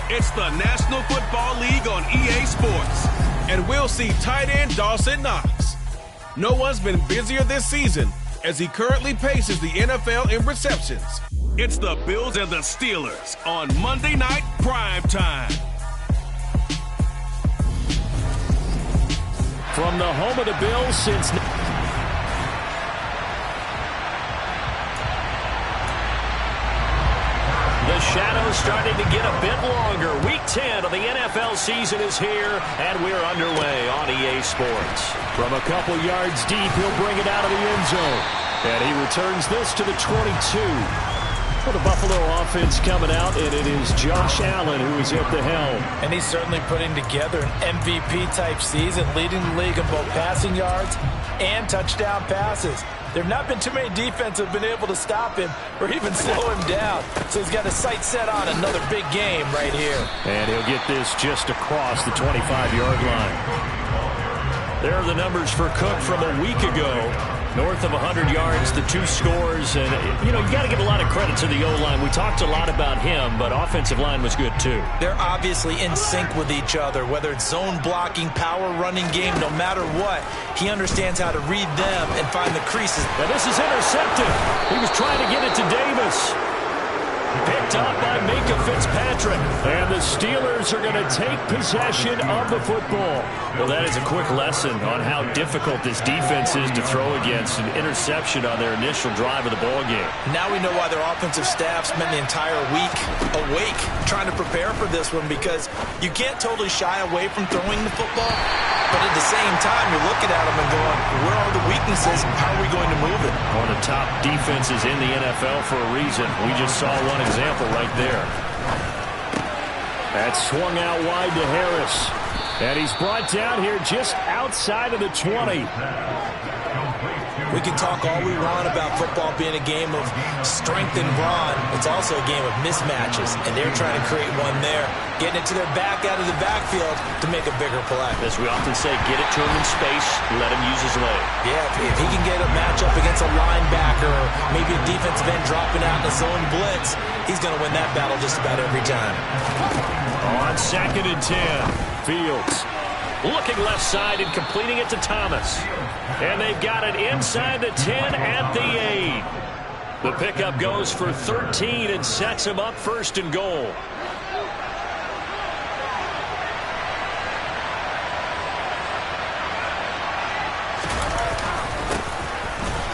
It's the National Football League on EA Sports. And we'll see tight end Dawson Knox. No one's been busier this season as he currently paces the NFL in receptions. It's the Bills and the Steelers on Monday Night Prime Time. From the home of the Bills since... The shadow's starting to get a bit longer. Week 10 of the NFL season is here, and we're underway on EA Sports. From a couple yards deep, he'll bring it out of the end zone. And he returns this to the 22. For the Buffalo offense coming out, and it is Josh Allen who is at the helm. And he's certainly putting together an MVP-type season, leading the league in both passing yards and touchdown passes. There have not been too many defenses that have been able to stop him or even slow him down. So he's got his sights set on another big game right here. And he'll get this just across the 25-yard line. There are the numbers for Cook from a week ago. North of 100 yards, the 2 scores. And, you know, you got to give a lot of credit to the O-line. We talked a lot about him, but offensive line was good, too. They're obviously in sync with each other, whether it's zone blocking, power running game, no matter what. He understands how to read them and find the creases. And this is intercepted. He was trying to get it to Davis. Picked up by Minka Fitzpatrick. And the Steelers are going to take possession of the football. Well, that is a quick lesson on how difficult this defense is to throw against. An interception on their initial drive of the ballgame. Now we know why their offensive staff spent the entire week awake trying to prepare for this one, because you can't totally shy away from throwing the football. But at the same time, you're looking at them and going, where are the weaknesses? How are we going to move it? One of the top defenses in the NFL for a reason. We just saw one example right there. That swung out wide to Harris. And he's brought down here just outside of the 20. We can talk all we want about football being a game of strength and brawn. It's also a game of mismatches, and they're trying to create one there, getting it to their back out of the backfield to make a bigger play. As we often say, get it to him in space, let him use his leg. Yeah, if he can get a matchup against a linebacker or maybe a defensive end dropping out in a zone blitz, he's going to win that battle just about every time. On 2nd and 10, Fields looking left side and completing it to Thomas. And they've got it inside the 10 at the 8. The pickup goes for 13 and sets him up 1st and goal.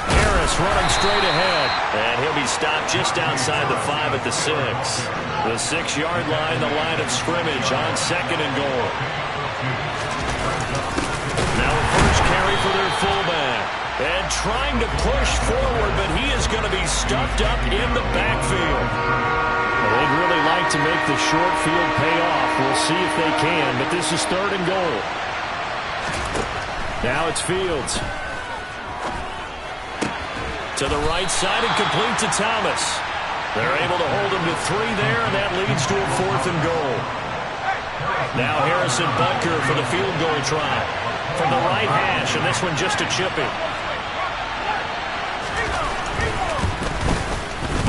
Harris running straight ahead. And he'll be stopped just outside the 5 at the 6. The 6-yard line, the line of scrimmage on 2nd and goal. Now a first carry for their fullback. And trying to push forward, but he is going to be stuffed up in the backfield. Well, they'd really like to make the short field pay off. We'll see if they can, but this is 3rd and goal. Now it's Fields. To the right side and complete to Thomas. They're able to hold him to 3 there, and that leads to a 4th and goal. Now Harrison Butker for the field goal try. From the right hash, and this one just a chipping.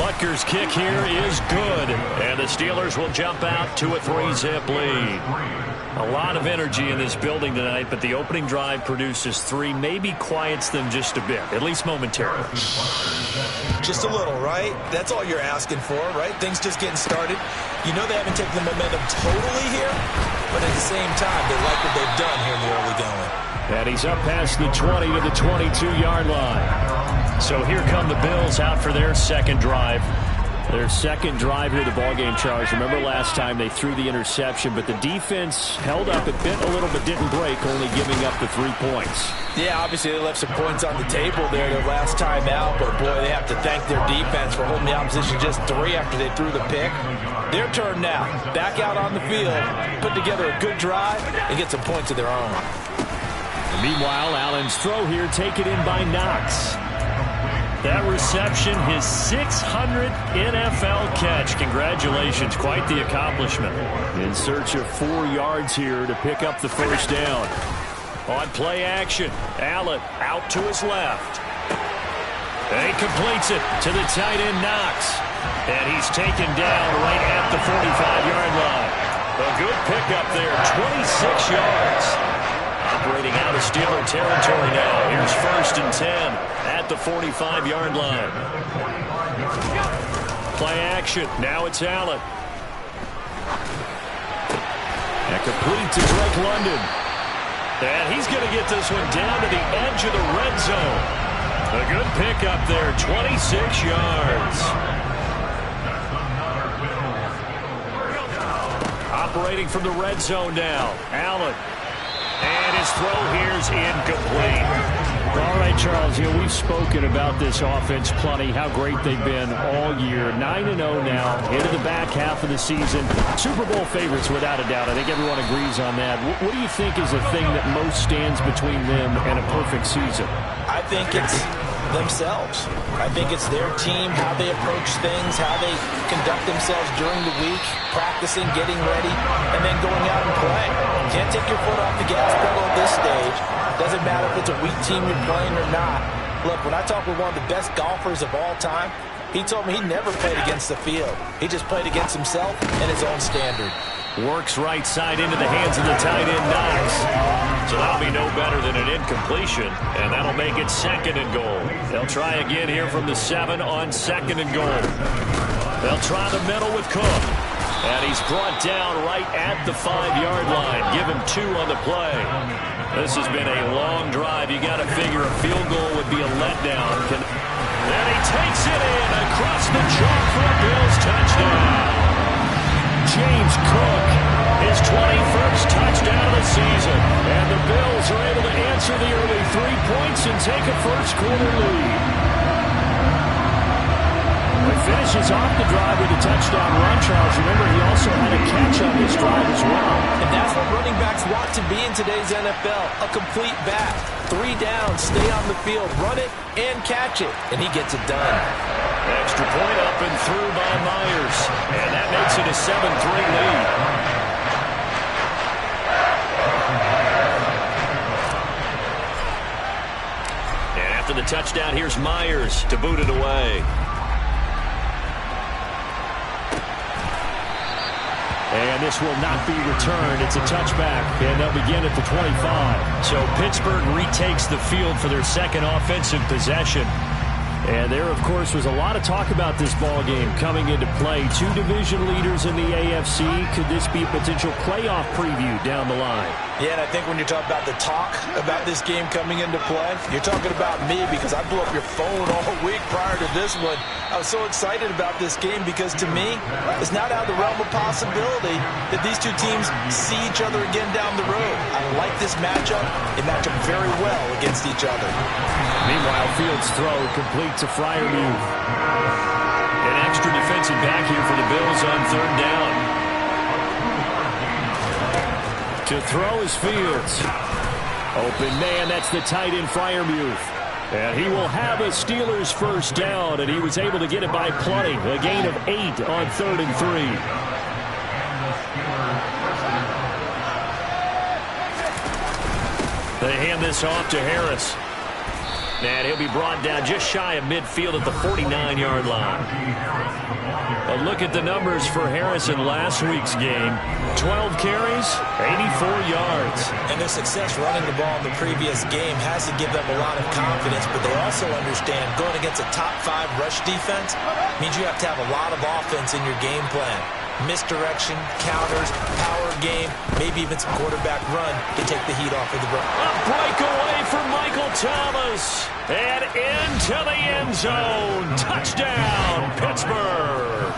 Butker's kick here is good, and the Steelers will jump out to a 3-zip lead. A lot of energy in this building tonight, but the opening drive produces 3, maybe quiets them just a bit, at least momentarily. Just a little, right? That's all you're asking for, right? Things just getting started. You know they haven't taken the momentum totally here, but at the same time, they like what they've done here in the early going. And he's up past the 20 to the 22-yard line. So here come the Bills out for their 2nd drive. Their 2nd drive here, the ballgame, Charles. Remember last time they threw the interception, but the defense held up. It bit a little but didn't break, only giving up the 3 points. Yeah, obviously they left some points on the table there their last time out, but boy, they have to thank their defense for holding the opposition just 3 after they threw the pick. Their turn now. Back out on the field, put together a good drive, and get some points of their own. Meanwhile, Allen's throw here taken in by Knox. That reception, his 600th NFL catch. Congratulations, quite the accomplishment. In search of 4 yards here to pick up the 1st down. On play action, Allen out to his left. And he completes it to the tight end Knox. And he's taken down right at the 45-yard line. A good pickup there, 26 yards. Operating out of Steeler territory now. Here's 1st and 10 at the 45-yard line. Play action. Now it's Allen. And complete to Drake London. And he's going to get this one down to the edge of the red zone. A good pickup there, 26 yards. Operating from the red zone now. Allen. And his throw here's incomplete. All right, Charles, we've spoken about this offense plenty, how great they've been all year. 9-0 now, into the back half of the season. Super Bowl favorites, without a doubt. I think everyone agrees on that. What do you think is the thing that most stands between them and a perfect season? I think it's themselves. I think it's their team, how they approach things, how they conduct themselves during the week, practicing, getting ready, and then going out and playing. Can't take your foot off the gas pedal at this stage. Doesn't matter if it's a weak team you're playing or not. Look, when I talk with one of the best golfers of all time, he told me he never played against the field. He just played against himself and his own standard. Works right side into the hands of the tight end, Knox. So that'll be no better than an incompletion, and that'll make it 2nd and goal. They'll try again here from the 7 on 2nd and goal. They'll try the middle with Cook. And he's brought down right at the 5-yard line. Give him 2 on the play. This has been a long drive. You got to figure a field goal would be a letdown. And he takes it in across the chalk for a Bills touchdown. James Cook, his 21st touchdown of the season. And the Bills are able to answer the early 3 points and take a first-quarter lead. He finishes off the drive with a touchdown run, Charles. Remember, he also had a catch on this drive as well. And that's what running backs want to be in today's NFL, a complete back. 3 downs, stay on the field, run it, and catch it. And he gets it done. Extra point up and through by Myers. And that makes it a 7-3 lead. And after the touchdown, here's Myers to boot it away. And this will not be returned. It's a touchback, and they'll begin at the 25. So Pittsburgh retakes the field for their second offensive possession. And there, of course, was a lot of talk about this ball game coming into play. 2 division leaders in the AFC. Could this be a potential playoff preview down the line? Yeah, and I think when you talk about the talk about this game coming into play, you're talking about me because I blew up your phone all week prior to this one. I was so excited about this game because, to me, it's not out of the realm of possibility that these 2 teams see each other again down the road. I like this matchup. They match up very well against each other. Meanwhile, Fields' throw complete to Freiermuth. An extra defensive back here for the Bills on 3rd down. To throw is Fields. Open man, that's the tight end Freiermuth. And he will have a Steelers first down, and he was able to get it by plenty. A gain of 8 on 3rd and 3. They hand this off to Harris. And he'll be brought down just shy of midfield at the 49-yard line. A look at the numbers for Harris in last week's game. 12 carries, 84 yards. And their success running the ball in the previous game has to give them a lot of confidence, but they also understand going against a top-5 rush defense means you have to have a lot of offense in your game plan. Misdirection, counters, power game, maybe even some quarterback run to take the heat off of the run. A breakaway for Michael Thomas. And into the end zone. Touchdown, Pittsburgh.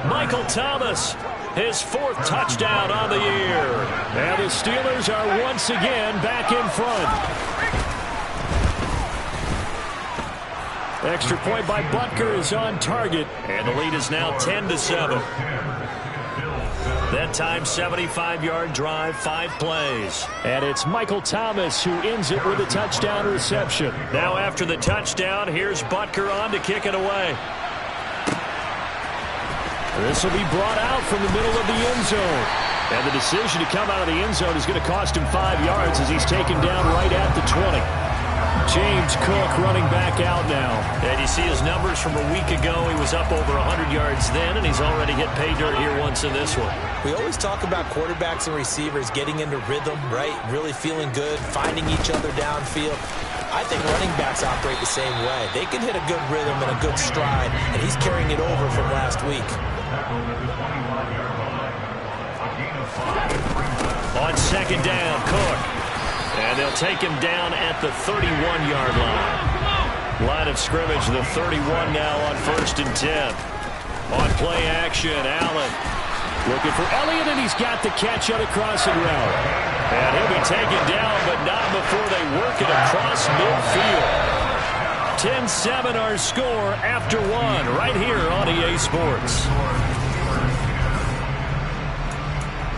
Michael Thomas, his 4th touchdown on the year. And the Steelers are once again back in front. Extra point by Butker is on target. And the lead is now 10-7. That time, 75-yard drive, 5 plays. And it's Michael Thomas who ends it with a touchdown reception. Now after the touchdown, here's Butker on to kick it away. This will be brought out from the middle of the end zone. And the decision to come out of the end zone is going to cost him 5 yards as he's taken down right at the 20. James Cook running back out now. And you see his numbers from a week ago. He was up over 100 yards then, and he's already hit pay dirt here once in this one. We always talk about quarterbacks and receivers getting into rhythm, right? Really feeling good, finding each other downfield. I think running backs operate the same way. They can hit a good rhythm and a good stride, and he's carrying it over from last week. On second down, Cook. And they'll take him down at the 31-yard line. Line of scrimmage, the 31 now on 1st and 10. On play action, Allen looking for Elliott, and he's got the catch on a crossing route. And he'll be taken down, but not before they work it across midfield. 10-7 our score after one right here on EA Sports.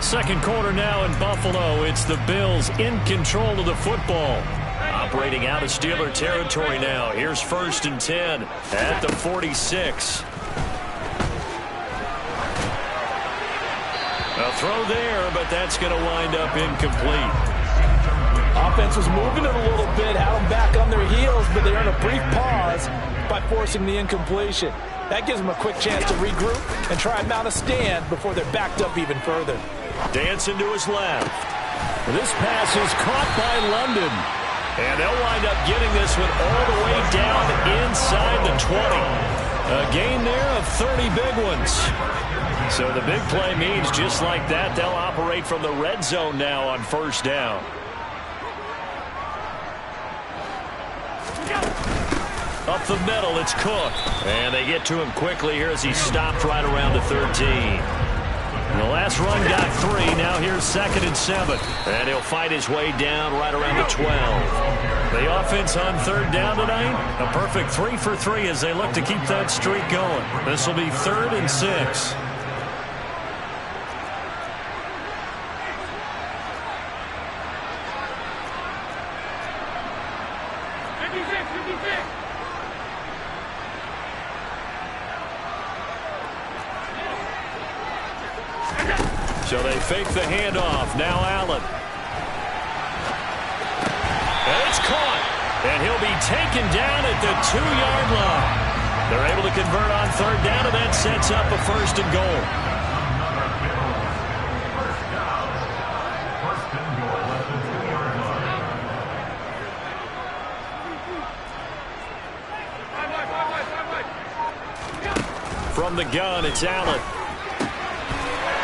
Second quarter now in Buffalo. It's the Bills in control of the football. Operating out of Steeler territory now. Here's 1st and 10 at the 46. A throw there, but that's going to wind up incomplete. Offense was moving it a little bit, had them back on their heels, but they earned a brief pause by forcing the incompletion. That gives them a quick chance to regroup and try and mount a stand before they're backed up even further. Dancing to his left. This pass is caught by London. And they'll wind up getting this one all the way down inside the 20. A gain there of 30 big ones. So the big play means just like that, they'll operate from the red zone now on 1st down. Up the middle, it's Cook. And they get to him quickly here as he stopped right around the 13. The last run got 3. Now here's 2nd and 7. And he'll fight his way down right around the 12. The offense on 3rd down tonight, a perfect 3 for 3 as they look to keep that streak going. This will be 3rd and 6. So they fake the handoff. Now Allen. And it's caught. And he'll be taken down at the 2-yard line. They're able to convert on 3rd down, and that sets up a 1st and goal. From the gun, it's Allen.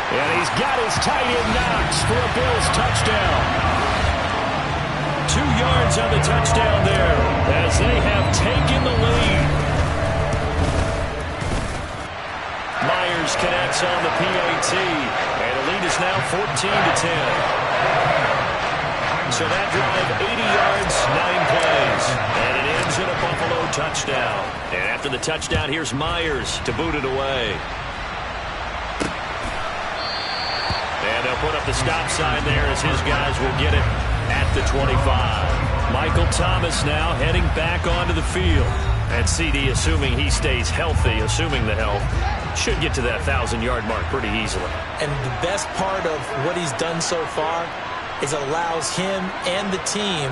And he's got his tight end Knox for a Bills touchdown. 2 yards on the touchdown there as they have taken the lead. Myers connects on the PAT. And the lead is now 14-10. So that drive, 80 yards, 9 plays. And it ends in a Buffalo touchdown. And after the touchdown, here's Myers to boot it away. And they'll put up the stop sign there as his guys will get it at the 25. Michael Thomas now heading back onto the field. And CD, assuming he stays healthy, assuming the health, should get to that 1,000-yard mark pretty easily. And the best part of what he's done so far is allows him and the team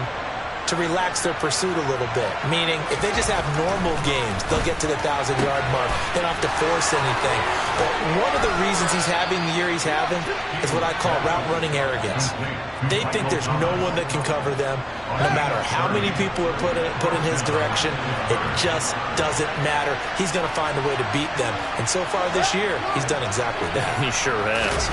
to relax their pursuit a little bit. Meaning, if they just have normal games, they'll get to the 1,000-yard mark. They don't have to force anything. But one of the reasons he's having the year he's having is what I call route running arrogance. They think there's no one that can cover them. No matter how many people are put in his direction, it just doesn't matter. He's going to find a way to beat them. And so far this year, he's done exactly that. He sure has.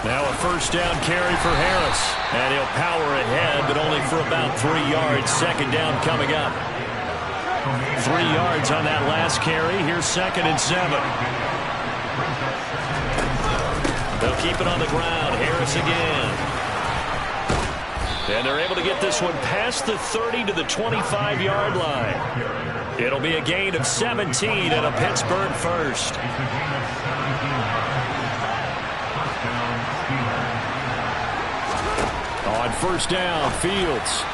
Now a 1st down carry for Harris. And he'll power ahead, but only for about 3 yards. 2nd down coming up. 3 yards on that last carry. Here's 2nd and 7. They'll keep it on the ground. Harris again. And they're able to get this one past the 30 to the 25-yard line. It'll be a gain of 17 and a Pittsburgh 1st. On 1st down, Fields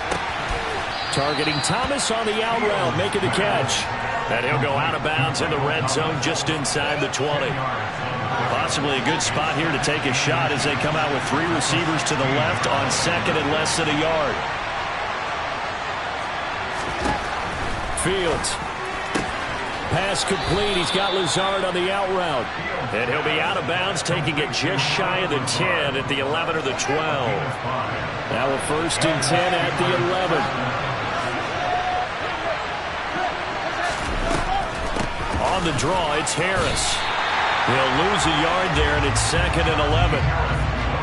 targeting Thomas on the out route, making the catch. And he'll go out of bounds in the red zone just inside the 20. Possibly a good spot here to take a shot as they come out with 3 receivers to the left on 2nd and less than a yard. Fields. Pass complete. He's got Lazard on the out route. And he'll be out of bounds, taking it just shy of the 10 at the 11 or the 12. Now a 1st and 10 at the 11. On the draw, it's Harris. He'll lose a yard there, and it's 2nd and 11.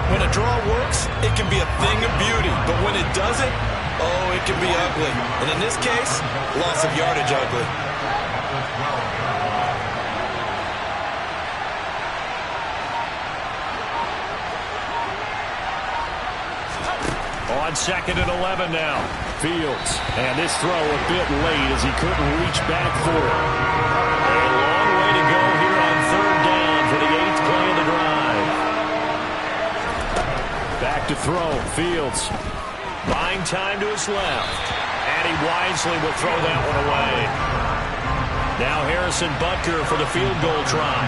When a draw works, it can be a thing of beauty. But when it doesn't, oh, it can be ugly. And in this case, loss of yardage ugly. On 2nd and 11 now. Fields. And this throw a bit late as he couldn't reach back for it. A long way to go here on 3rd down for the 8th play of the drive. Back to throw. Fields. Buying time to his left. And he wisely will throw that one away. Now Harrison Butker for the field goal try.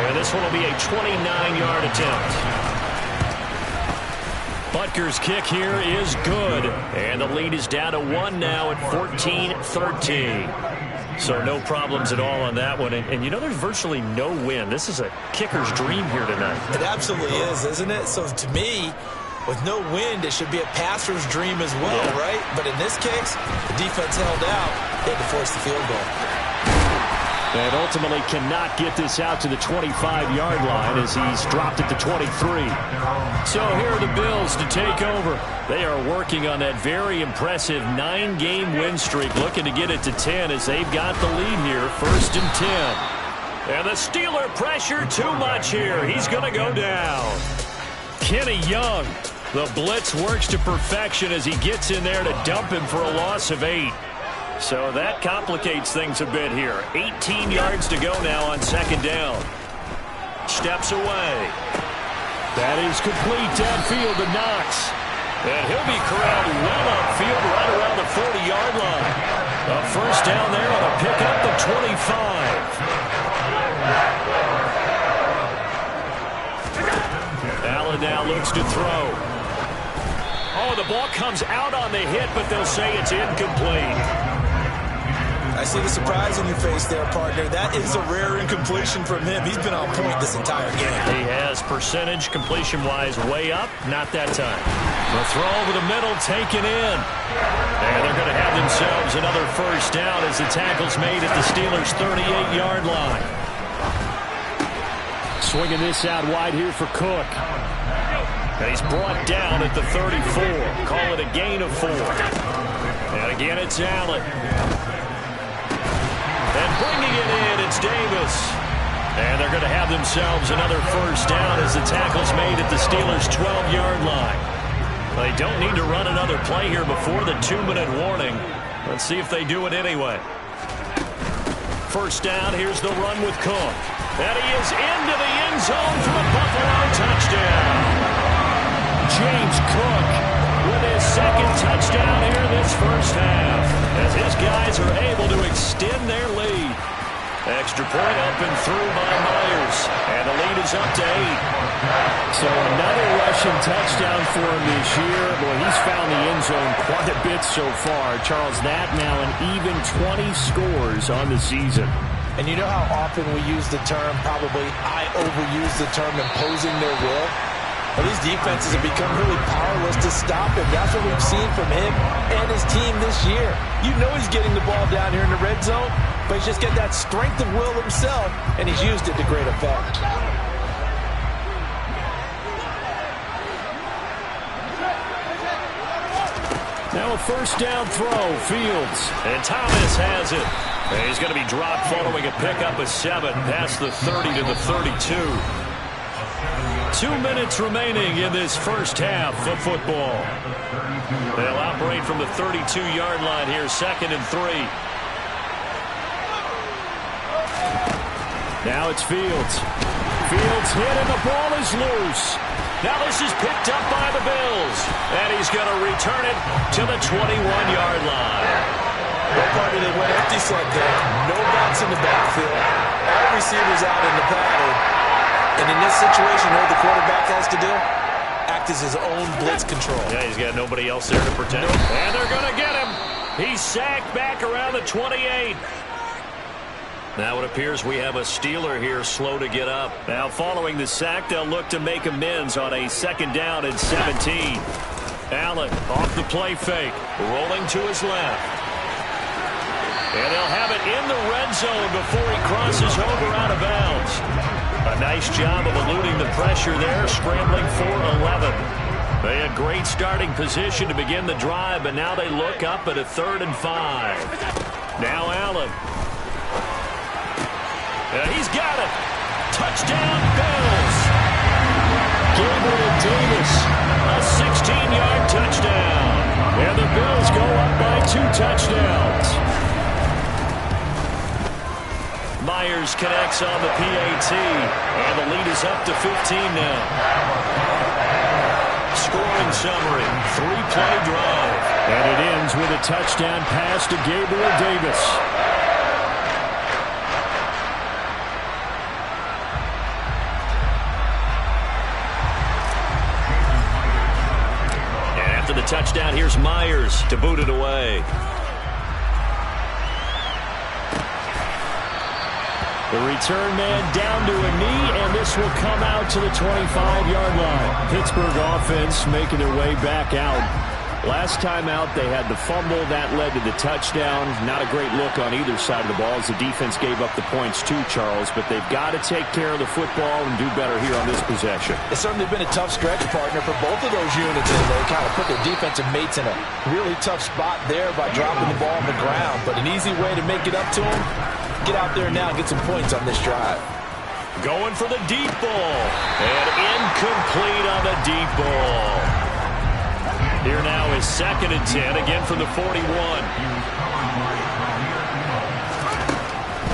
And this one will be a 29-yard attempt. Butker's kick here is good. And the lead is down to 1 now at 14-13. So no problems at all on that one. And you know, there's virtually no wind. This is a kicker's dream here tonight. It absolutely is, isn't it? So to me, with no wind, it should be a passer's dream as well, right? But in this case, the defense held out. They had to force the field goal. And ultimately cannot get this out to the 25-yard line as he's dropped it to 23. So here are the Bills to take over. They are working on that very impressive 9-game win streak, looking to get it to 10 as they've got the lead here, 1st and 10. And the Steeler pressure too much here. He's going to go down. Kenny Young, the blitz works to perfection as he gets in there to dump him for a loss of 8. So that complicates things a bit here. 18 yards to go now on 2nd down. Steps away. That is complete downfield to Knox. And he'll be corralled well upfield right around the 40-yard line. A 1st down there on a pickup of 25. Allen now looks to throw. Oh, the ball comes out on the hit, but they'll say it's incomplete. I see the surprise on your face there, partner. That is a rare incompletion from him. He's been on point this entire game. He has percentage completion-wise way up. Not that time. The throw over the middle taken in. And they're going to have themselves another 1st down as the tackle's made at the Steelers' 38-yard line. Swinging this out wide here for Cook. And he's brought down at the 34. Call it a gain of 4. And again, it's Allen. And bringing it in, it's Davis. And they're going to have themselves another 1st down as the tackle's made at the Steelers' 12-yard line. They don't need to run another play here before the 2-minute warning. Let's see if they do it anyway. 1st down, here's the run with Cook. And he is into the end zone for a Buffalo touchdown. James Cook with his 2nd touchdown here this 1st half as his guys are able to extend their lead. Extra point up and through by Myers, and the lead is up to 8. So another rushing touchdown for him this year. Boy, he's found the end zone quite a bit so far. Charles, that now an even 20 scores on the season. And you know how often we use the term, probably I overuse the term, imposing their will? Well, these defenses have become really powerless to stop him. That's what we've seen from him and his team this year. You know he's getting the ball down here in the red zone, but he's just got that strength of will himself, and he's used it to great effect. Now a 1st down throw, Fields. And Thomas has it. And he's going to be dropped following a pickup of 7 past the 30 to the 32. 2 minutes remaining in this 1st half of football. They'll operate from the 32-yard line here, 2nd and 3. Now it's Fields. Fields hit and the ball is loose. Now this is picked up by the Bills. And he's going to return it to the 21-yard line. Well, partner, they went empty set there. No backs in the backfield. All receivers out in the pattern. And in this situation, what the quarterback has to do? Act as his own blitz control. Yeah, he's got nobody else there to protect him. And they're going to get him. He's sacked back around the 28. Now it appears we have a Steeler here slow to get up. Now following the sack, they'll look to make amends on a second down and 17. Allen off the play fake, rolling to his left. And they'll have it in the red zone before he crosses over out of bounds. A nice job of eluding the pressure there, scrambling for 11. They had great starting position to begin the drive, but now they look up at a 3rd and 5. Now Allen. He's got it. Touchdown, Bills. Gabriel Davis, a 16-yard touchdown. And the Bills go up by 2 touchdowns. Myers connects on the PAT, and the lead is up to 15 now. Scoring summary, 3-play drive. And it ends with a touchdown pass to Gabriel Davis. The touchdown, here's Myers to boot it away. The return man down to a knee, and this will come out to the 25-yard line. Pittsburgh offense making their way back out. Last time out, they had the fumble. That led to the touchdown. Not a great look on either side of the ball as the defense gave up the points too, Charles. But they've got to take care of the football and do better here on this possession. It's certainly been a tough stretch, partner, for both of those units. And they kind of put their defensive mates in a really tough spot there by dropping the ball on the ground. But an easy way to make it up to them, get out there now and get some points on this drive. Going for the deep ball. And incomplete on the deep ball. Here now is 2nd and 10, again from the 41.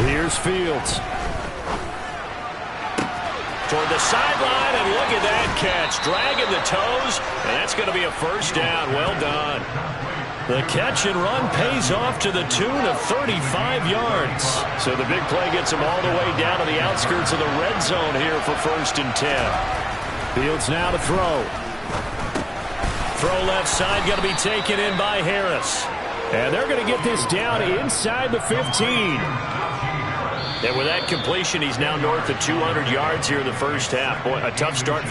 Here's Fields. Toward the sideline, and look at that catch. Dragging the toes, and that's going to be a first down. Well done. The catch and run pays off to the tune of 35 yards. So the big play gets him all the way down to the outskirts of the red zone here for 1st and 10. Fields now to throw. Throw left side, going to be taken in by Harris. And they're going to get this down inside the 15. And with that completion, he's now north of 200 yards here in the first half. Boy, a tough start.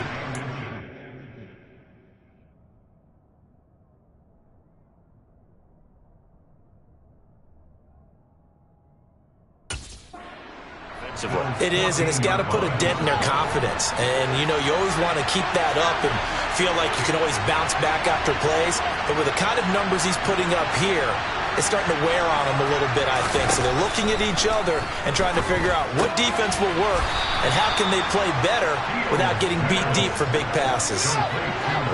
It is, and it's got to put a dent in their confidence. And, you know, you always want to keep that up and feel like you can always bounce back after plays. But with the kind of numbers he's putting up here, it's starting to wear on them a little bit, I think. So they're looking at each other and trying to figure out what defense will work and how can they play better without getting beat deep for big passes.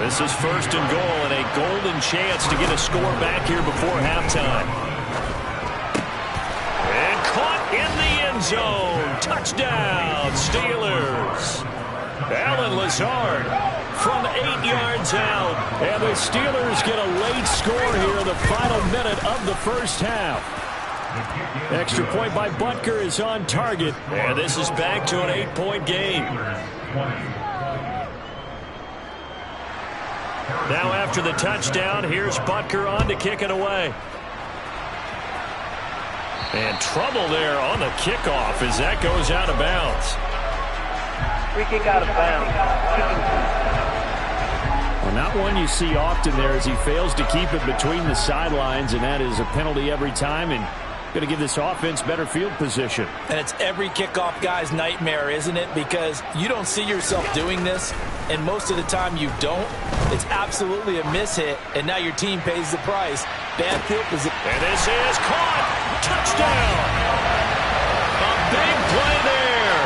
This is 1st and goal and a golden chance to get a score back here before halftime. And caught in the end zone. Touchdown, Steelers. Allen Lazard from 8 yards out. And the Steelers get a late score here in the final minute of the first half. Extra point by Butker is on target. And this is back to an 8-point game. Now after the touchdown, here's Butker on to kick it away. And trouble there on the kickoff as that goes out of bounds. Free kick out of bounds. Well, not one you see often there as he fails to keep it between the sidelines, and that is a penalty every time and going to give this offense better field position. And it's every kickoff guy's nightmare, isn't it? Because you don't see yourself doing this, and most of the time you don't. It's absolutely a miss-hit, and now your team pays the price. Bad field position. And this is caught. Touchdown. A big play there.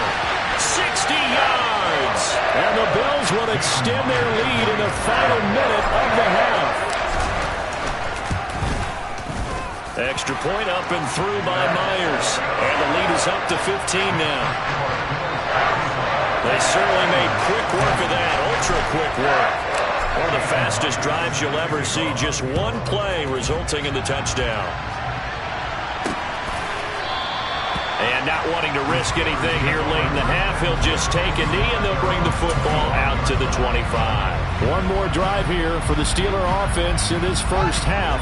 60 yards. And the Bills will extend their lead in the final minute of the half. Extra point up and through by Myers. And the lead is up to 15 now. They certainly made quick work of that. Ultra quick work. One of the fastest drives you'll ever see. Just one play resulting in the touchdown. And not wanting to risk anything here late in the half, he'll just take a knee and they'll bring the football out to the 25. One more drive here for the Steeler offense in this first half.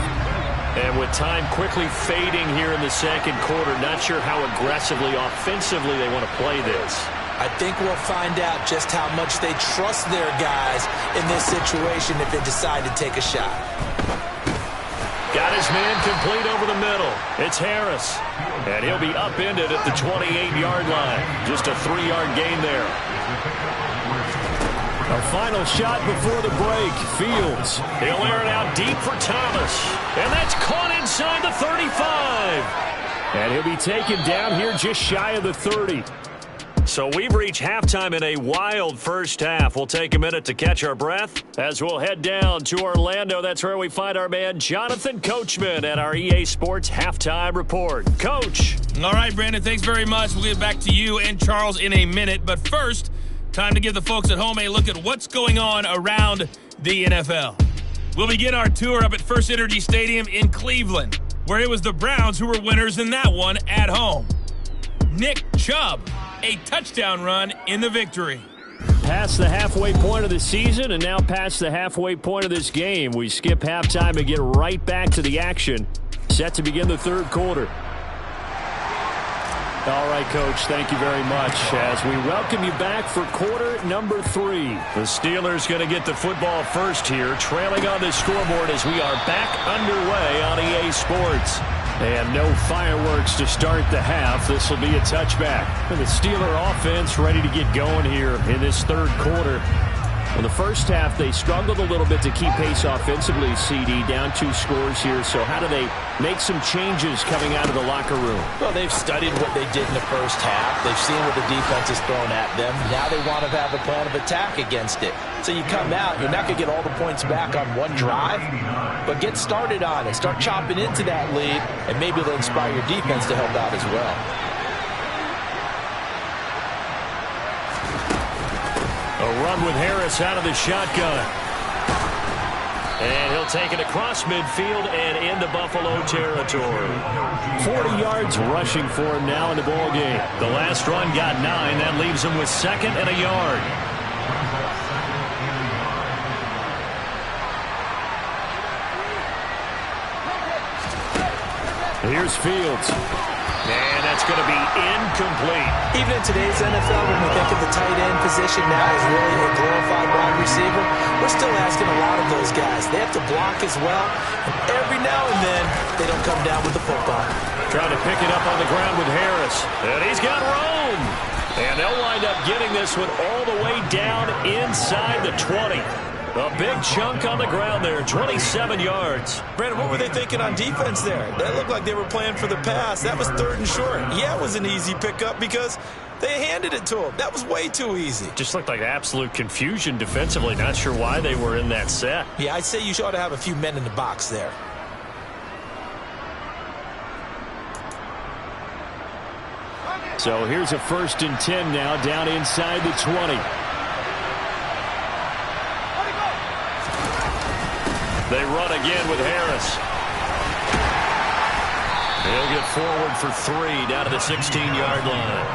And with time quickly fading here in the second quarter, not sure how aggressively, offensively they want to play this. I think we'll find out just how much they trust their guys in this situation if they decide to take a shot. Got his man complete over the middle. It's Harris. And he'll be upended at the 28-yard line. Just a 3-yard gain there. Our final shot before the break. Fields. He'll air it out deep for Thomas. And that's caught inside the 35. And he'll be taken down here just shy of the 30. So we've reached halftime in a wild first half. We'll take a minute to catch our breath as we'll head down to Orlando. That's where we find our man Jonathan Coachman at our EA Sports Halftime Report. Coach. All right, Brandon, thanks very much. We'll get back to you and Charles in a minute. But first, time to give the folks at home a look at what's going on around the NFL. We'll begin our tour up at First Energy Stadium in Cleveland, where it was the Browns who were winners in that one at home. Nick Chubb, a touchdown run in the victory. Past the halfway point of the season and now past the halfway point of this game. We skip halftime and get right back to the action. Set to begin the third quarter. All right, Coach, thank you very much as we welcome you back for quarter number 3. The Steelers going to get the football first here, trailing on the scoreboard as we are back underway on EA Sports. And no fireworks to start the half. This will be a touchback. And the Steeler offense ready to get going here in this third quarter. In the first half, they struggled a little bit to keep pace offensively, CD, down 2 scores here. So how do they make some changes coming out of the locker room? Well, they've studied what they did in the first half. They've seen what the defense has thrown at them. Now they want to have a plan of attack against it. So you come out, you're not going to get all the points back on one drive, but get started on it. Start chopping into that lead, and maybe it'll inspire your defense to help out as well. A run with Harris out of the shotgun. And he'll take it across midfield and into Buffalo territory. 40 yards rushing for him now in the ball game. The last run got 9. That leaves him with 2nd and a yard. Here's Fields. And that's going to be incomplete. Even in today's NFL, when we think of the tight end position now as really a glorified wide receiver, we're still asking a lot of those guys. They have to block as well, and every now and then, they don't come down with the football. Trying to pick it up on the ground with Harris. And he's got room. And they'll wind up getting this one all the way down inside the 20. A big chunk on the ground there, 27 yards. Brandon, what were they thinking on defense there? That looked like they were playing for the pass. That was 3rd and short. Yeah, it was an easy pickup because they handed it to him. That was way too easy. Just looked like absolute confusion defensively. Not sure why they were in that set. Yeah, I'd say you ought to have a few men in the box there. So here's a 1st and 10 now down inside the 20. They run again with Harris. He'll get forward for 3 down to the 16-yard line.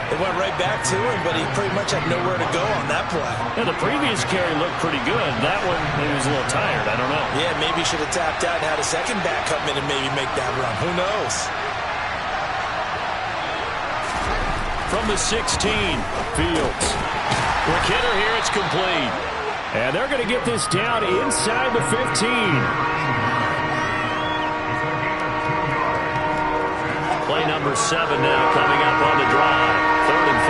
They went right back to him, but he pretty much had nowhere to go on that play. Yeah, the previous carry looked pretty good. That one, he was a little tired. I don't know. Yeah, maybe he should have tapped out and had a second back come in and maybe make that run. Who knows? From the 16, Fields. Quick hitter here, it's complete. And they're going to get this down inside the 15. Play number 7 now coming up on the drive. 3rd and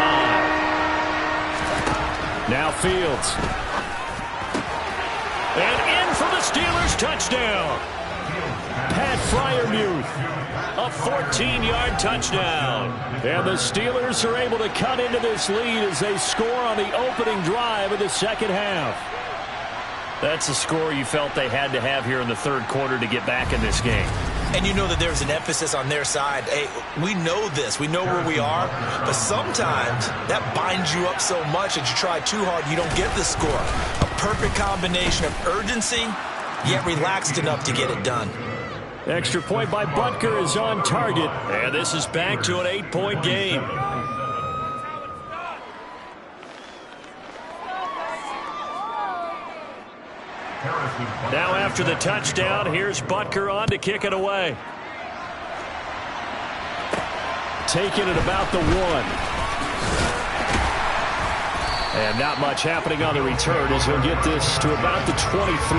5. Now Fields. And in for the Steelers touchdown. Pat Freiermuth. A 14-yard touchdown. And the Steelers are able to cut into this lead as they score on the opening drive of the second half. That's a score you felt they had to have here in the third quarter to get back in this game. And you know that there's an emphasis on their side. Hey, we know this. We know where we are. But sometimes that binds you up so much that you try too hard, you don't get the score. A perfect combination of urgency, yet relaxed enough to get it done. Extra point by Butker is on target. And this is back to an 8-point game. Now after the touchdown, here's Butker on to kick it away. Taking it about the 1. And not much happening on the return as he'll get this to about the 23.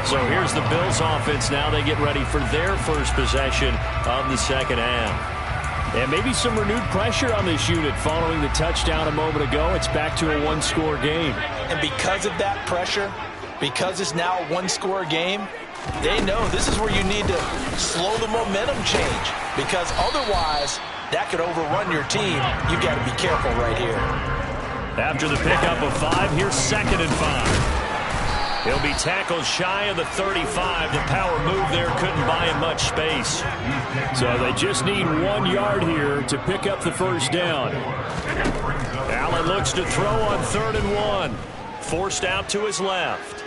So here's the Bills offense now. They get ready for their first possession of the second half. And maybe some renewed pressure on this unit following the touchdown a moment ago. It's back to a one-score game. And because of that pressure, because it's now a one-score game, they know this is where you need to slow the momentum change, because otherwise that could overrun your team. You've got to be careful right here. After the pickup of 5, here's 2nd and 5. He'll be tackled shy of the 35. The power move there couldn't buy him much space. So they just need 1 yard here to pick up the first down. Allen looks to throw on 3rd and 1. Forced out to his left.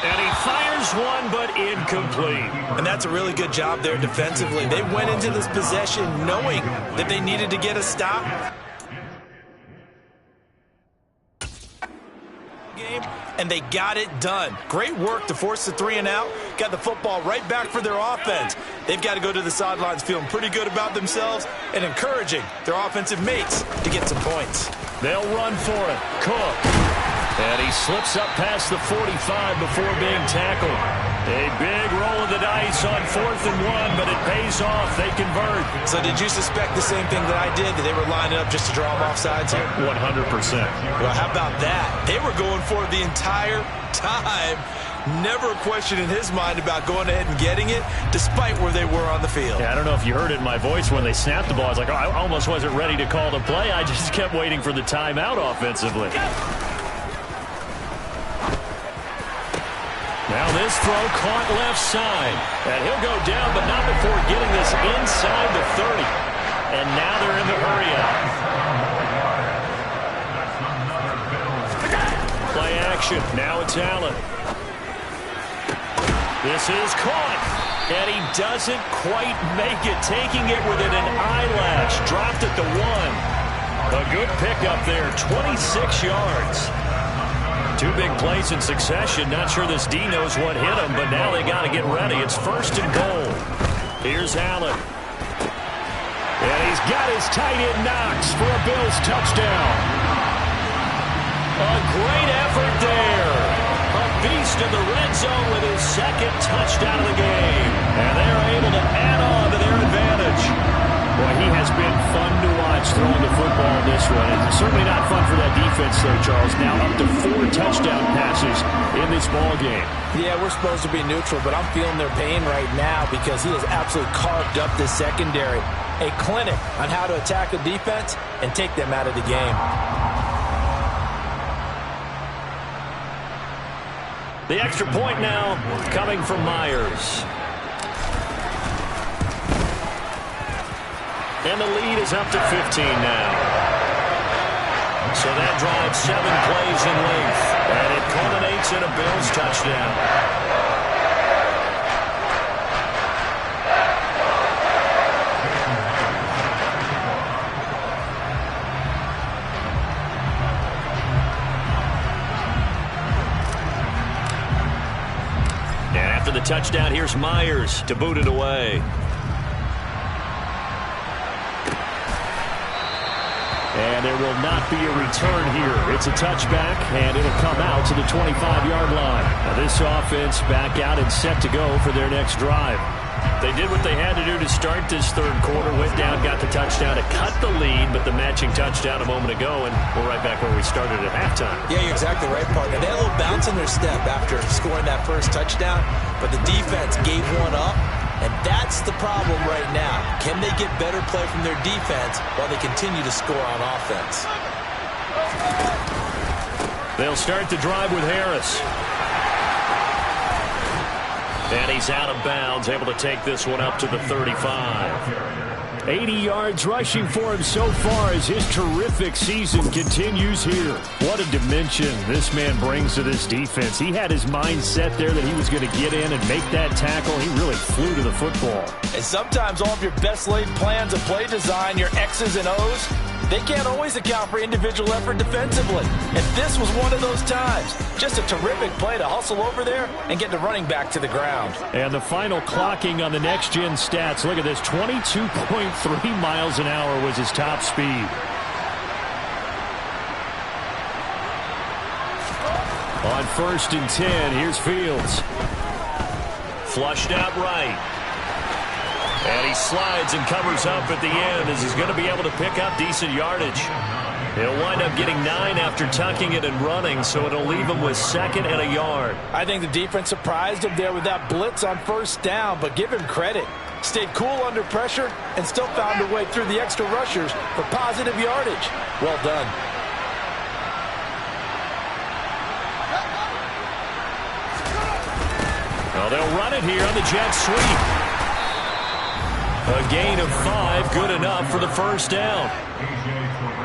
And he fires one, but incomplete. And that's a really good job there defensively. They went into this possession knowing that they needed to get a stop. And they got it done. Great work to force the 3 and out. Got the football right back for their offense. They've got to go to the sidelines feeling pretty good about themselves and encouraging their offensive mates to get some points. They'll run for it. Cook. And he slips up past the 45 before being tackled. A big roll of the dice on 4th and 1, but it pays off. They convert. So did you suspect the same thing that I did, that they were lining up just to draw them off sides here? 100%. Well, how about that? They were going for it the entire time. Never a question in his mind about going ahead and getting it, despite where they were on the field. Yeah, I don't know if you heard it in my voice when they snapped the ball. I was like, oh, I almost wasn't ready to call the play. I just kept waiting for the timeout offensively. Now this throw caught left side. And he'll go down, but not before getting this inside the 30. And now they're in the hurry-up. Play action. Now it's Allen. This is caught. And he doesn't quite make it. Taking it within an eyelash. Dropped at the 1. A good pickup there. 26 yards. 2 big plays in succession. Not sure this D knows what hit him, but now they got to get ready. It's 1st and goal. Here's Allen. And he's got his tight end Knox for a Bills touchdown. A great effort there. A beast in the red zone with his 2nd touchdown of the game. And they're able to add on to their advantage. Boy, he has been fun to watch throwing the football this one. It's certainly not fun for that defense, though, Charles. Now up to 4 touchdown passes in this ball game. Yeah, we're supposed to be neutral, but I'm feeling their pain right now because he has absolutely carved up this secondary. A clinic on how to attack a defense and take them out of the game. The extra point now coming from Myers. And the lead is up to 15 now. So that drives 7 plays in length. And it culminates in a Bills touchdown. And after the touchdown, here's Myers to boot it away. And there will not be a return here. It's a touchback, and it'll come out to the 25-yard line. Now this offense back out and set to go for their next drive. They did what they had to do to start this 3rd quarter. Went down, got the touchdown to cut the lead, but the matching touchdown a moment ago, and we're right back where we started at halftime. Yeah, you're exactly right, partner. They had a little bounce in their step after scoring that first touchdown, but the defense gave one up. And that's the problem right now. Can they get better play from their defense while they continue to score on offense? They'll start the drive with Harris. And he's out of bounds, able to take this one up to the 35. 80 yards rushing for him so far as his terrific season continues here. What a dimension this man brings to this defense. He had his mind set there that he was going to get in and make that tackle. He really flew to the football. And sometimes all of your best laid plans of play design, your X's and O's, They can't always account for individual effort defensively, and this was one of those times. Just a terrific play to hustle over there and get the running back to the ground. And the final clocking on the next-gen stats. Look at this, 22.3 miles an hour was his top speed. On 1st and 10, here's Fields. Flushed out right. And he slides and covers up at the end as he's going to be able to pick up decent yardage. He'll wind up getting 9 after tucking it and running, so it'll leave him with 2nd and a yard. I think the defense surprised him there with that blitz on 1st down, but give him credit. Stayed cool under pressure and still found a way through the extra rushers for positive yardage. Well done. Well, they'll run it here on the jet sweep. A gain of 5, good enough for the 1st down.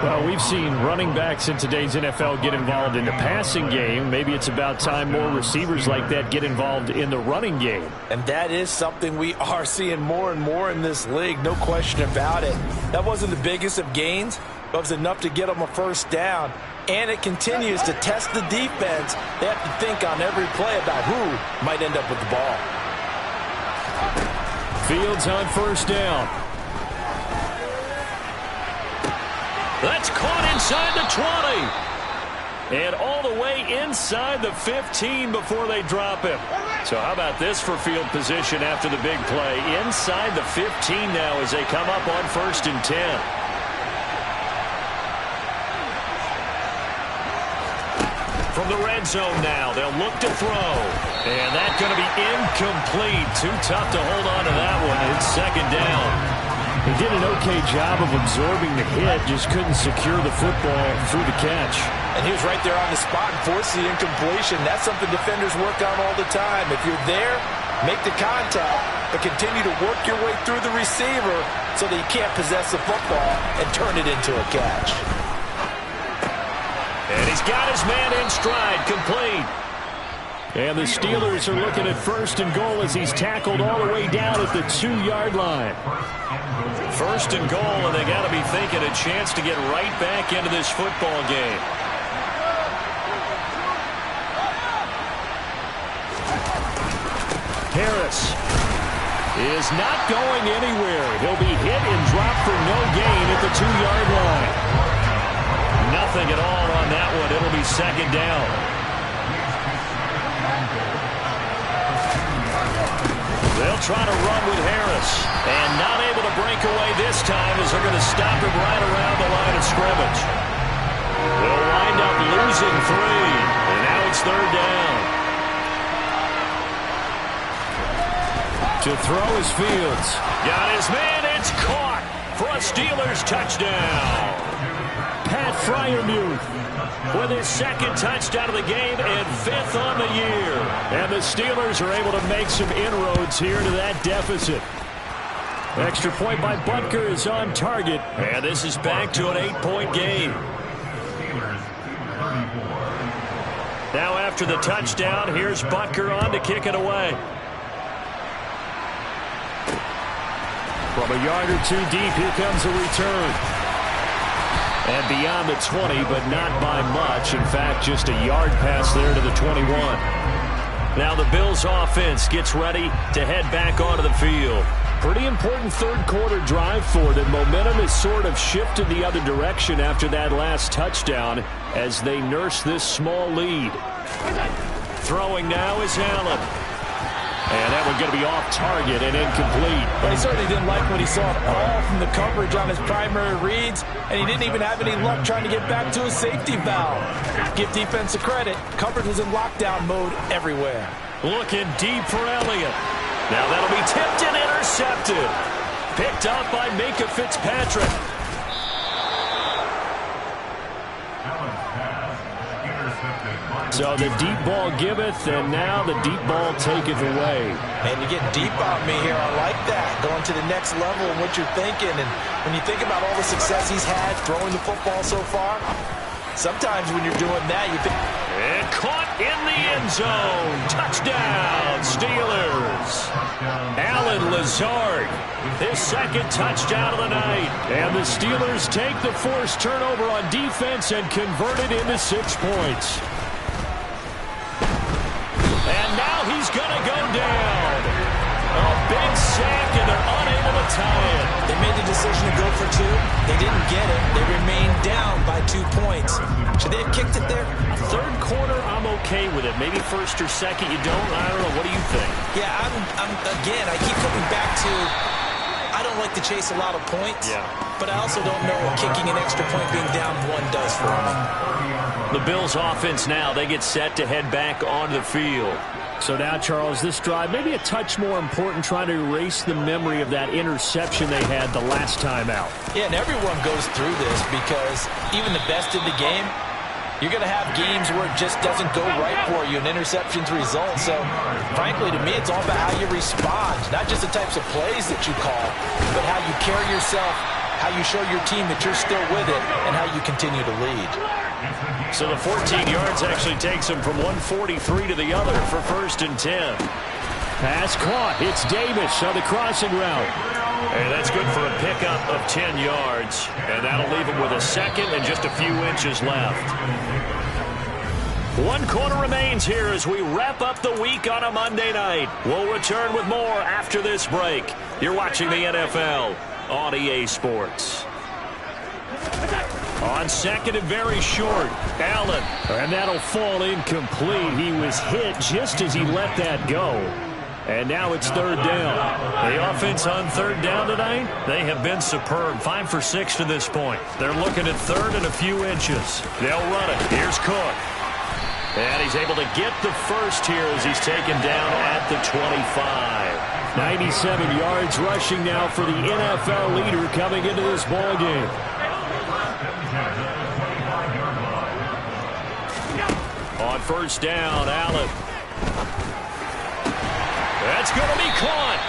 Well, we've seen running backs in today's NFL get involved in the passing game. Maybe it's about time more receivers like that get involved in the running game. And that is something we are seeing more and more in this league, no question about it. That wasn't the biggest of gains, but it was enough to get them a 1st down. And it continues to test the defense. They have to think on every play about who might end up with the ball. Fields on 1st down. That's caught inside the 20. And all the way inside the 15 before they drop him. So how about this for field position after the big play? Inside the 15 now as they come up on 1st and 10. From the red zone now, they'll look to throw. And that's going to be incomplete. Too tough to hold on to that one. It's 2nd down. He did an okay job of absorbing the hit, just couldn't secure the football through the catch. And he was right there on the spot and forced the incompletion. That's something defenders work on all the time. If you're there, make the contact, but continue to work your way through the receiver so that you can't possess the football and turn it into a catch. And he's got his man in stride, complete. And the Steelers are looking at 1st and goal as he's tackled all the way down at the 2-yard line. 1st and goal, and they got to be thinking a chance to get right back into this football game. Harris is not going anywhere. He'll be hit and dropped for no gain at the 2-yard line. Nothing at all on that one. It'll be 2nd down. They'll try to run with Harris. And not able to break away this time as they're going to stop him right around the line of scrimmage. They'll wind up losing 3. And now it's 3rd down. To throw is Fields. Got his man. It's caught for a Steelers touchdown. Pat Freiermuth with his 2nd touchdown of the game and 5th on the year. And the Steelers are able to make some inroads here to that deficit. Extra point by Butker is on target. And this is back to an 8-point game. Now after the touchdown, here's Butker on to kick it away. From a yard or 2 deep, here comes a return. And beyond the 20, but not by much. In fact, just a yard pass there to the 21. Now the Bills offense gets ready to head back onto the field. Pretty important 3rd quarter drive for them. Momentum has sort of shifted the other direction after that last touchdown as they nurse this small lead. Throwing now is Allen. And that one going to be off target and incomplete. But he certainly didn't like what he saw all from the coverage on his primary reads, and he didn't even have any luck trying to get back to his safety valve. Give defense a credit. Coverage was in lockdown mode everywhere. Looking deep for Elliott. Now that'll be tipped and intercepted. Picked up by Minka Fitzpatrick. So the deep ball giveth, and now the deep ball taketh away. And you get deep on me here. I like that. Going to the next level of what you're thinking. And when you think about all the success he's had throwing the football so far, sometimes when you're doing that, you think... And caught in the end zone. Touchdown, Steelers. Allen Lazard, his second touchdown of the night. And the Steelers take the forced turnover on defense and convert it into 6 points. And now he's going to go down. A big sack, and they're unable to tie it. They made the decision to go for 2. They didn't get it. They remained down by 2 points. Should they have kicked it there? Third quarter, I'm okay with it. Maybe first or second, you don't. I don't know. What do you think? Yeah, again, I keep coming back to I don't like to chase a lot of points. Yeah. But I also don't know what kicking an extra point being down 1 does for me. The Bills offense now, they get set to head back onto the field. So now, Charles, this drive maybe a touch more important, trying to erase the memory of that interception they had the last time out. Yeah, and everyone goes through this because even the best in the game, you're going to have games where it just doesn't go right for you and interceptions result. So, frankly, to me, it's all about how you respond, not just the types of plays that you call, but how you carry yourself, how you show your team that you're still with it, and how you continue to lead. So the 14 yards actually takes him from 143 to the other for 1st and 10. Pass caught. It's Davis on the crossing route. And that's good for a pickup of 10 yards. And that'll leave him with a second and just a few inches left. 1 quarter remains here as we wrap up the week on a Monday night. We'll return with more after this break. You're watching the NFL on EA Sports. On second and very short, Allen. And that'll fall incomplete. He was hit just as he let that go. And now it's 3rd down. The offense on 3rd down tonight, they have been superb. 5 for 6 to this point. They're looking at 3rd and a few inches. They'll run it. Here's Cook. And he's able to get the first here as he's taken down at the 25. 97 yards rushing now for the NFL leader coming into this ballgame. On 1st down, Allen. That's going to be caught.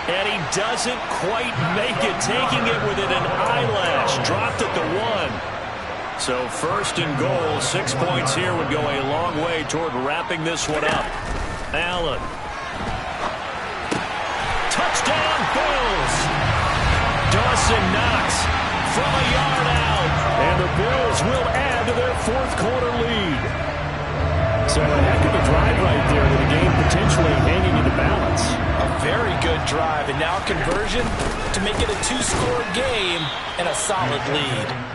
And he doesn't quite make it, taking it within an eyelash. Dropped at the 1. So 1st and goal, 6 points here would go a long way toward wrapping this one up. Allen. Touchdown, Bills. Dawson Knox from a yard out. And the Bills will add to their 4th quarter lead. So a heck of a drive right there with the game potentially hanging in the balance. A very good drive, and now conversion to make it a 2-score game and a solid lead.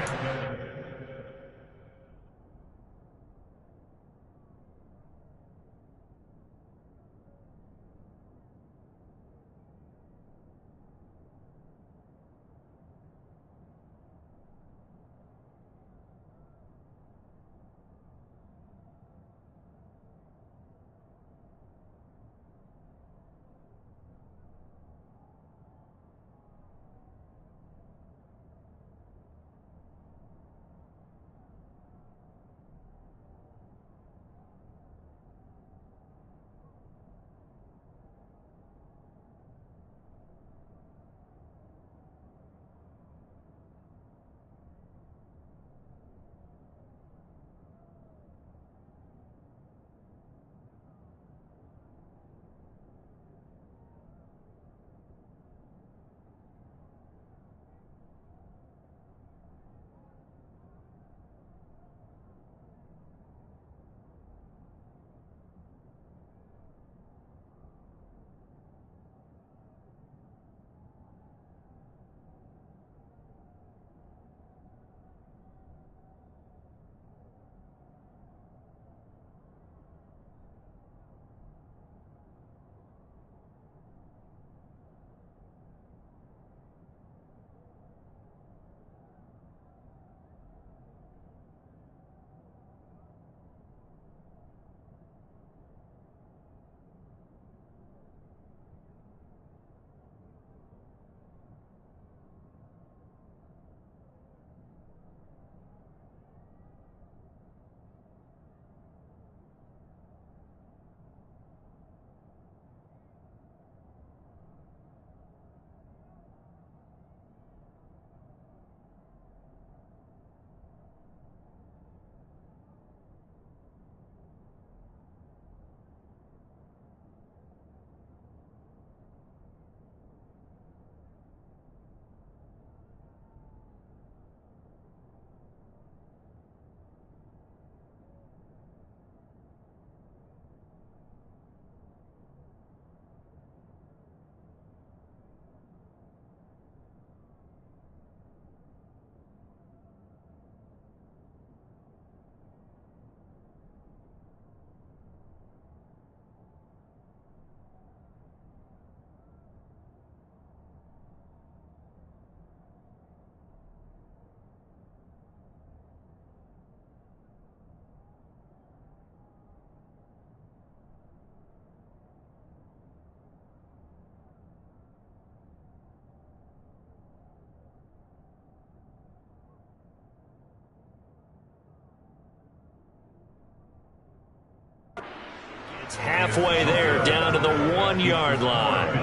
It's halfway there, down to the 1-yard line.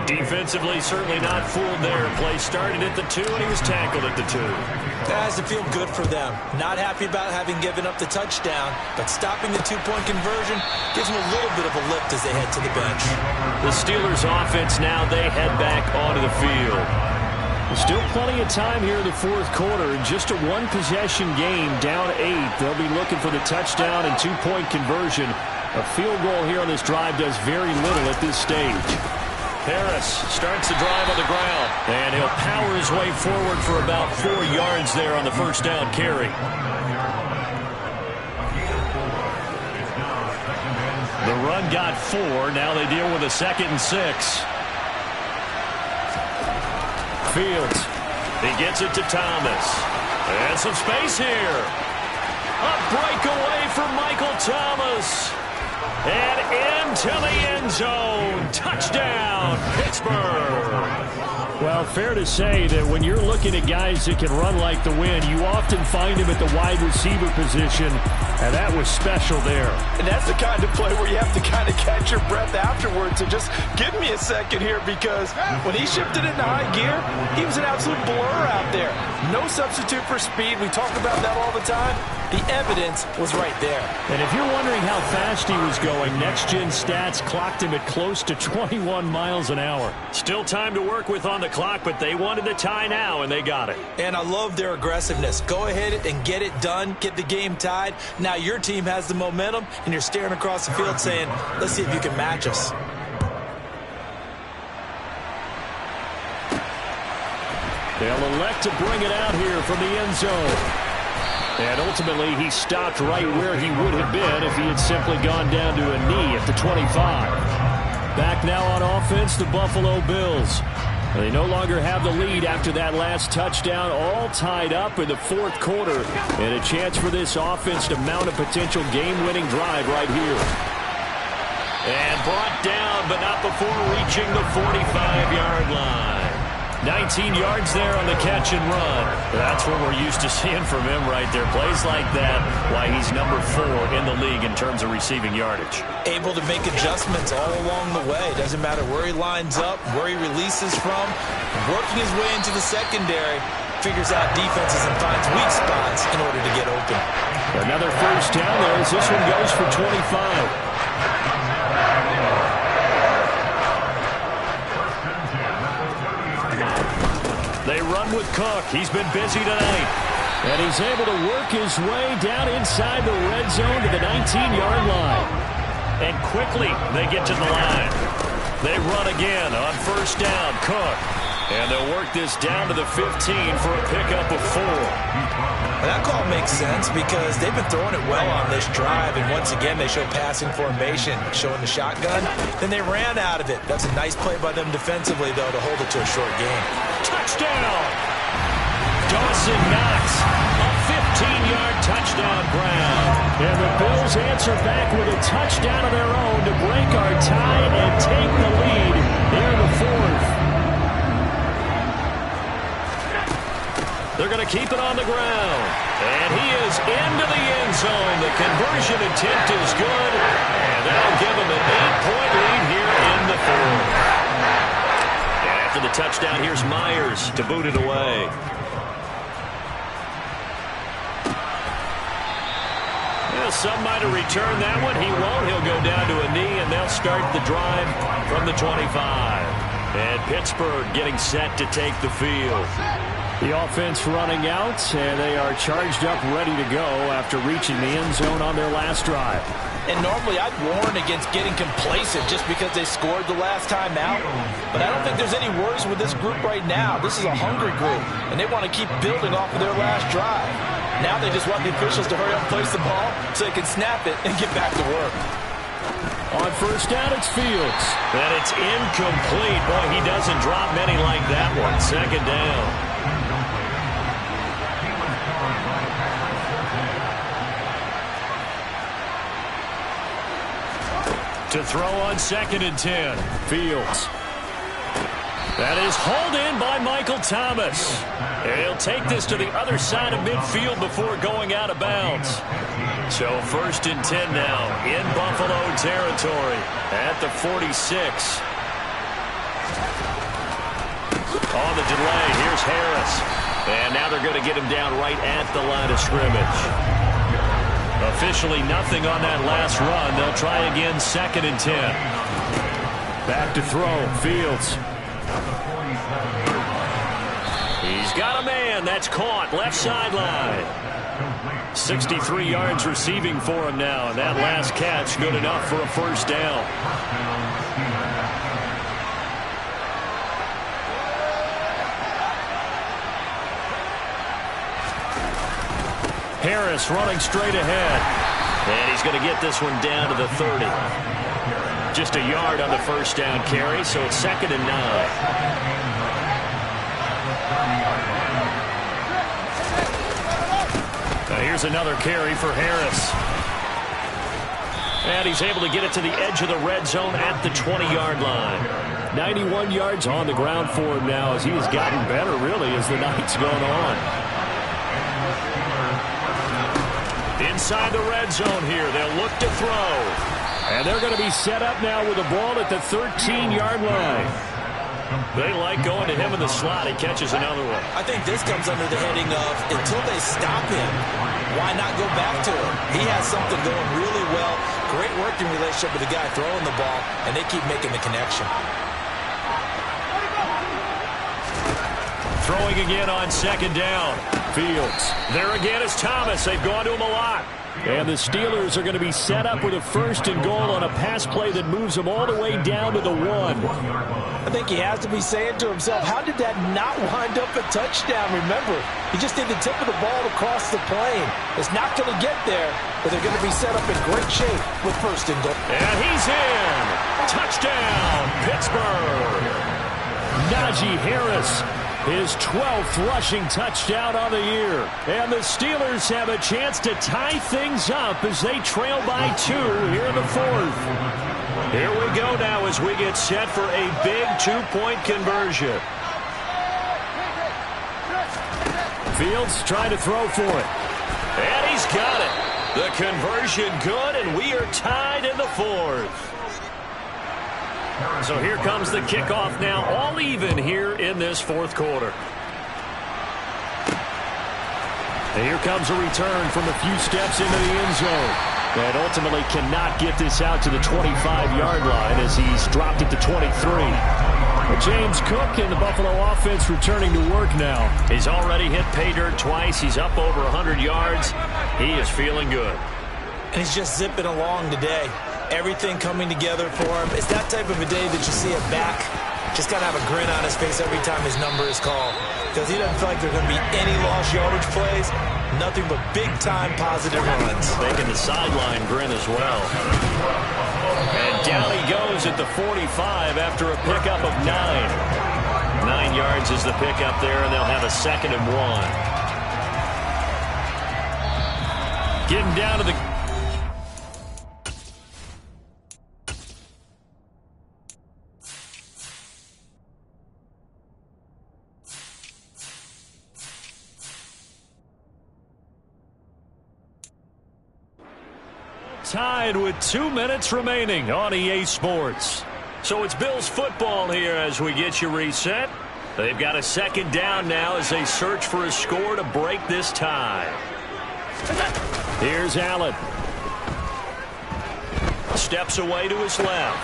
Defensively, certainly not fooled there. Play started at the 2, and he was tackled at the 2. That has to feel good for them. Not happy about having given up the touchdown, but stopping the 2-point conversion gives them a little bit of a lift as they head to the bench. The Steelers offense now, they head back onto the field. Still plenty of time here in the fourth quarter. Just a one-possession game, down 8. They'll be looking for the touchdown and 2-point conversion. A field goal here on this drive does very little at this stage. Harris starts the drive on the ground, and he'll power his way forward for about 4 yards there on the first down carry. The run got 4. Now they deal with a 2nd and 6. Fields. He gets it to Thomas. And some space here. A breakaway from Michael Thomas. And into the end zone. Touchdown, Pittsburgh. Well, fair to say that when you're looking at guys that can run like the wind, you often find him at the wide receiver position, and that was special there. And that's the kind of play where you have to kind of catch your breath afterwards and just give me a second here, because when he shifted into high gear, he was an absolute blur out there. No substitute for speed. We talk about that all the time. The evidence was right there. And if you're wondering how fast he was going, next-gen stats clocked him at close to 21 miles an hour. Still time to work with on the clock, but they wanted the tie now, and they got it. And I love their aggressiveness. Go ahead and get it done. Get the game tied. Now your team has the momentum, and you're staring across the field saying, let's see if you can match us. They'll elect to bring it out here from the end zone. And ultimately, he stopped right where he would have been if he had simply gone down to a knee at the 25. Back now on offense, the Buffalo Bills. They no longer have the lead after that last touchdown, all tied up in the fourth quarter. And a chance for this offense to mount a potential game-winning drive right here. And brought down, but not before reaching the 45-yard line. 19 yards there on the catch and run. That's what we're used to seeing from him right there. Plays like that, why he's number 4 in the league in terms of receiving yardage. Able to make adjustments all along the way. Doesn't matter where he lines up, where he releases from. Working his way into the secondary. Figures out defenses and finds weak spots in order to get open. Another first down there as this one goes for 25. They run with Cook. He's been busy tonight. And he's able to work his way down inside the red zone to the 19-yard line. And quickly they get to the line. They run again on first down. Cook. And they'll work this down to the 15 for a pickup of 4. And that call makes sense because they've been throwing it well on this drive. And once again, they show passing formation, showing the shotgun. Then they ran out of it. That's a nice play by them defensively, though, to hold it to a short game. Touchdown! Dawson Knox, a 15-yard touchdown grab. And the Bills answer back with a touchdown of their own to break our tie and take the lead here in the fourth. They're going to keep it on the ground. And he is into the end zone. The conversion attempt is good. And that'll give him an 8-point lead here in the fourth. And after the touchdown, here's Myers to boot it away. Well, some might have returned that one. He won't. He'll go down to a knee, and they'll start the drive from the 25. And Pittsburgh getting set to take the field. The offense running out, and they are charged up, ready to go after reaching the end zone on their last drive. And normally I'd warn against getting complacent just because they scored the last time out. But I don't think there's any worries with this group right now. This is a hungry group, and they want to keep building off of their last drive. Now they just want the officials to hurry up and place the ball so they can snap it and get back to work. On first down, it's Fields. And it's incomplete. Boy, he doesn't drop many like that one. Second down. To throw on 2nd and 10. Fields. That is hauled in by Michael Michael Thomas. He'll take this to the other side of midfield before going out of bounds. So 1st and 10 now in Buffalo territory at the 46. On the delay, here's Harris. And now they're going to get him down right at the line of scrimmage. Officially nothing on that last run. They'll try again 2nd and 10. Back to throw, Fields. He's got a man. That's caught. Left sideline. 63 yards receiving for him now. And that last catch good enough for a 1st down. Harris running straight ahead. And he's going to get this one down to the 30. Just a yard on the 1st down carry, so it's 2nd and 9. Here's another carry for Harris. And he's able to get it to the edge of the red zone at the 20-yard line. 91 yards on the ground for him now as he has gotten better, really, as the night's gone on. Inside the red zone here, they'll look to throw. And they're going to be set up now with the ball at the 13-yard line. They like going to him in the slot. He catches another one. I think this comes under the heading of until they stop him, why not go back to him? He has something going really well. Great working relationship with the guy throwing the ball, and they keep making the connection. Throwing again on 2nd down. Fields. There again is Thomas. They've gone to him a lot. And the Steelers are going to be set up with a 1st and goal on a pass play that moves them all the way down to the 1. I think he has to be saying to himself, how did that not wind up a touchdown? Remember, he just did the tip of the ball across the plane. It's not going to get there, but they're going to be set up in great shape with 1st and goal. And he's in. Touchdown, Pittsburgh. Najee Harris. His 12th rushing touchdown on the year. And the Steelers have a chance to tie things up as they trail by 2 here in the 4th. Here we go now as we get set for a big 2-point conversion. Fields trying to throw for it. And he's got it. The conversion good, and we are tied in the 4th. So here comes the kickoff now, all even here in this 4th quarter. And here comes a return from a few steps into the end zone. And ultimately cannot get this out to the 25-yard line as he's dropped it to 23. But James Cook and the Buffalo offense returning to work now. He's already hit pay dirt twice. He's up over 100 yards. He is feeling good. And he's just zipping along today. Everything coming together for him. It's that type of a day that you see a back just got to have a grin on his face every time his number is called. Because he doesn't feel like there are going to be any lost yardage plays. Nothing but big-time positive runs. Making the sideline grin as well. And down he goes at the 45 after a pickup of 9. 9 yards is the pickup there, and they'll have a 2nd and 1. Getting down to the... Tied with 2 minutes remaining on EA Sports. So it's Bills football here as we get you reset. They've got a 2nd down now as they search for a score to break this tie. Here's Allen. Steps away to his left.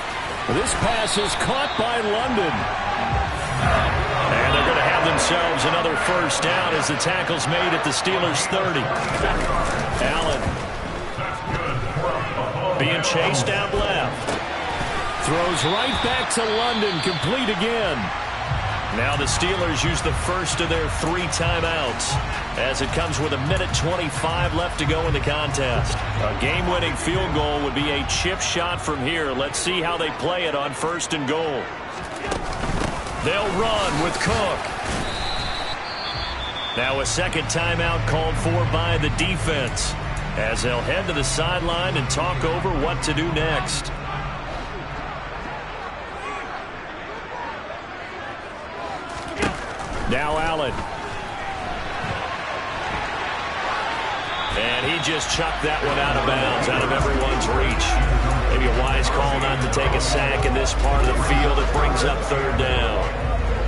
This pass is caught by London. And they're going to have themselves another 1st down as the tackle's made at the Steelers' 30. Allen. Being chased out left. Throws right back to London, complete again. Now the Steelers use the first of their 3 timeouts as it comes with 1:25 left to go in the contest. A game-winning field goal would be a chip shot from here. Let's see how they play it on 1st and goal. They'll run with Cook. Now a 2nd timeout called for by the defense, as they'll head to the sideline and talk over what to do next. Now Allen. And he just chucked that one out of bounds, out of everyone's reach. Maybe a wise call not to take a sack in this part of the field. It brings up third down.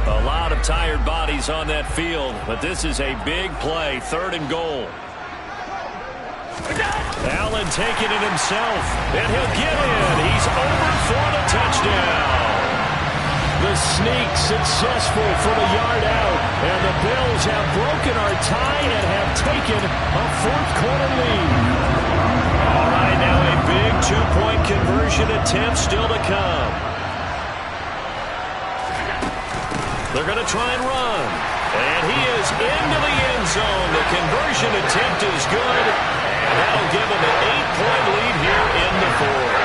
A lot of tired bodies on that field, but this is a big play, 3rd and goal. Allen taking it himself, and he'll get in. He's over for the touchdown. The sneak successful from a yard out, and the Bills have broken our tie and have taken a 4th-quarter lead. All right, now a big 2-point conversion attempt still to come. They're going to try and run, and he is into the end zone. The conversion attempt is good, and that'll give him an 8-point lead here in the 4th.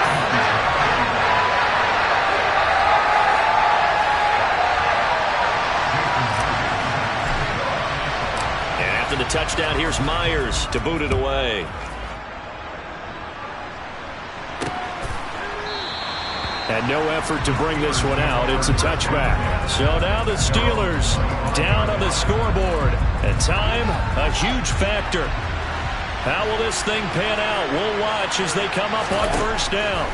The touchdown, here's Myers to boot it away. And no effort to bring this one out. It's a touchback. So now the Steelers down on the scoreboard. And time, a huge factor. How will this thing pan out? We'll watch as they come up on 1st down.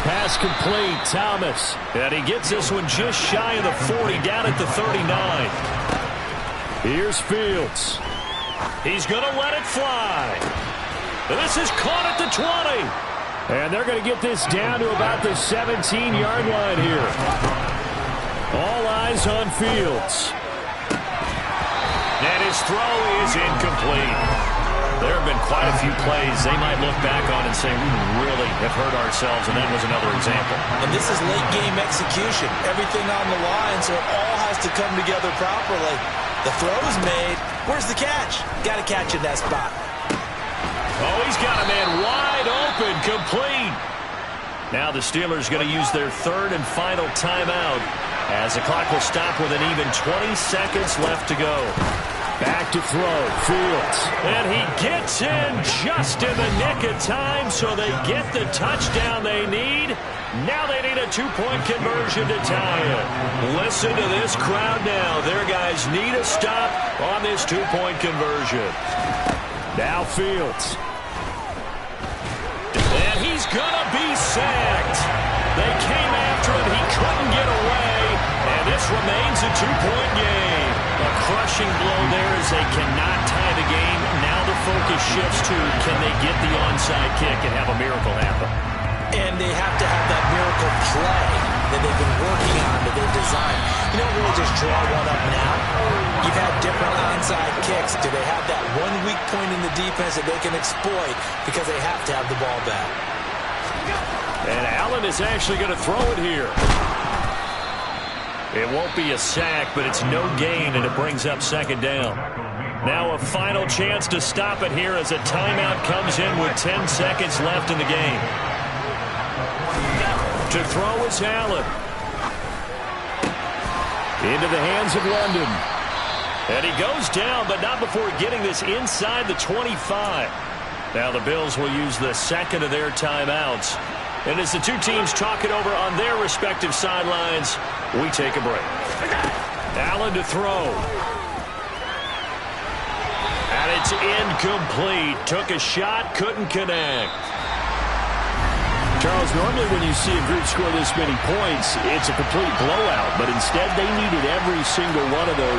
Pass complete, Thomas. And he gets this one just shy of the 40, down at the 39. Here's Fields. He's going to let it fly. This is caught at the 20. And they're going to get this down to about the 17-yard line here. All eyes on Fields. And his throw is incomplete. There have been quite a few plays they might look back on and say, we really have hurt ourselves, and that was another example. And this is late-game execution. Everything on the line, so it all has to come together properly. The throw is made. Where's the catch? Got to catch in that spot. Oh, he's got a man wide open, complete. Now the Steelers going to use their 3rd and final timeout as the clock will stop with an even 20 seconds left to go. Back to throw, Fields. And he gets in just in the nick of time, so they get the touchdown they need. Now they need a 2-point conversion to tie it. Listen to this crowd now. Their guys need a stop on this 2-point conversion. Now Fields. And he's going to be sacked. They came after him. He couldn't get away. And this remains a 2-point game. A crushing blow there as they cannot tie the game. Now the focus shifts to, can they get the onside kick and have a miracle happen? And they have to have that miracle play that they've been working on, that they've designed. You don't really just draw one up now. You've had different onside kicks. Do they have that one weak point in the defense that they can exploit because they have to have the ball back? And Allen is actually going to throw it here. It won't be a sack, but it's no gain, and it brings up 2nd down. Now a final chance to stop it here as a timeout comes in with 10 seconds left in the game. To throw is Allen. Into the hands of London. And he goes down, but not before getting this inside the 25. Now the Bills will use the 2nd of their timeouts. And as the 2 teams talk it over on their respective sidelines, we take a break. Allen to throw. And it's incomplete. Took a shot, couldn't connect. Charles, normally when you see a group score this many points, it's a complete blowout. But instead, they needed every single one of those